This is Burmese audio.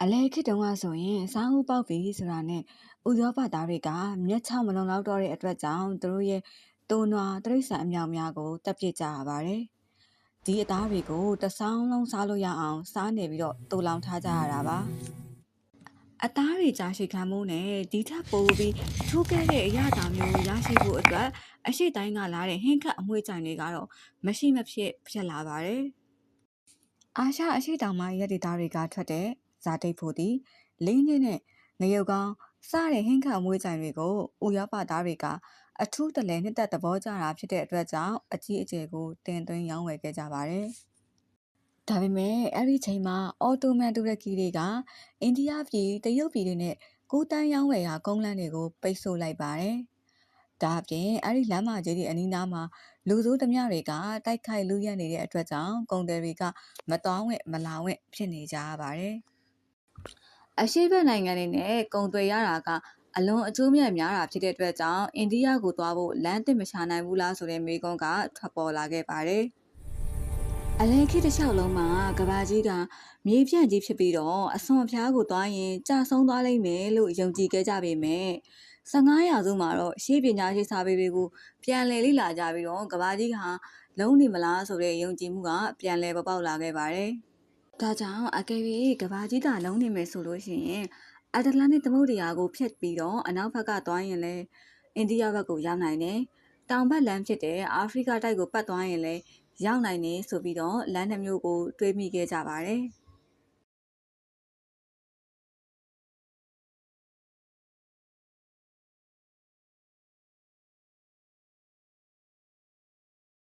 အလဲခေတ်တုန်းကဆိုရင်စားဦးပေါက်ပြီဆိုတာနဲ့ဥရောပသားတွေကမျက်ခြောက်မလုံလောက်တော့တဲ့အတွက်ကြောင့်သူတို့ရဲ့တိုးနွားတိရစ္ဆာန်အမြောက်များကိုတပ်ပစ်ကြရပါတယ်။ဒီအသားတွေကိုတဆောင်းလုံးစားလို့ရအောင်စားနေပြီးတော့တူလောင်ထားကြရတာပါ။အသားတွေကြာရှည်ခံမှုနဲ့ဒီထက်ပိုပြီးထူးကဲတဲ့အရာသာမျိုးရရှိဖို့အတွက်အရှိတိုင်းကလာတဲ့ဟင်းခတ်အမွှေးကြိုင်တွေကတော့မရှိမဖြစ်ဖြစ်လာပါတယ်။အာရှအရှိတောင်ပိုင်းရက်ဒေသတွေကထွက်တဲ့ဇာတိတ်ဖို့သည်လင်းချင်းနဲ့ငရုတ်ကောင်းစတဲ့ဟင်းခတ်အမွှေးကြိုင်တွေကိုဥရောပသားတွေကအထူးတလဲနှစ်သက်သဘောကျတာဖြစ်တဲ့အတွက်ကြောင့်အကြီးအကျယ်ကိုတင်သွင်းရောင်းဝယ်ခဲ့ကြပါတယ်။ဒါပေမဲ့အဲ့ဒီချိန်မှာအော်တိုမန်တူရကီတွေကအိန္ဒိယပြည်တရုတ်ပြည်တွေနဲ့ကူးတန်းရောင်းဝယ်ရာကုန်းလမ်းတွေကိုပိတ်ဆို့လိုက်ပါတယ်။ဒါအပြင်အဲ့ဒီလမ်းမကြီးတွေအနီးနားမှာလူဆိုးဓမြတွေကတိုက်ခိုက်လူရက်နေတဲ့အတွက်ကြောင့်ကုန်တယ်တွေကမတော်ဝင့်မလာဝင့်ဖြစ်နေကြရပါတယ်။အရှေ့ဘက်နိုင်ငံတွေနဲ့ကုန်သွယ်ရတာကအလွန်အကျိုးမြတ်များတာဖြစ်တဲ့အတွက်ကြောင့်အိန္ဒိယကိုသွားဖို့လမ်းသစ်မရှာနိုင်ဘူးလားဆိုတဲ့မေးခွန်းကထွက်ပေါ်လာခဲ့ပါတယ်။အလဲခေတ်တစ်လျှောက်လုံးမှာကဘာကြီးကမြေပြန့်ကြီးဖြစ်ပြီးတော့အစွန်အဖျားကိုသွားရင်ကြာဆုံးသွားလိမ့်မယ်လို့ယုံကြည်ခဲ့ကြပေမဲ့15ရာစုမှာတော့ရှေးပညာရှိစာပေတွေကိုပြန်လည်လေ့လာကြပြီးတော့ကဘာကြီးဟာလုံးနေမလားဆိုတဲ့ယုံကြည်မှုကပြန်လည်ပေါ်ပေါက်လာခဲ့ပါတယ်။ဒါကြောင့်အကယ်၍ကဘာကြီးကလုံးနေမယ်ဆိုလို့ရှိရင်အတ္တလန္တိတ်သမုဒ္ဒရာကိုဖျက်ပြီးတော့အနောက်ဘက်ကသွားရင်လည်းအိန္ဒိယဘက်ကိုရောက်နိုင်တယ်။တောင်ဘက်လမ်းဖြစ်တဲ့အာဖရိကတိုက်ကိုပတ်သွားရင်လည်းရောက်နိုင်တယ်ဆိုပြီးတော့လမ်းတစ်မျိုးကိုတွေးမိခဲ့ကြပါတယ်။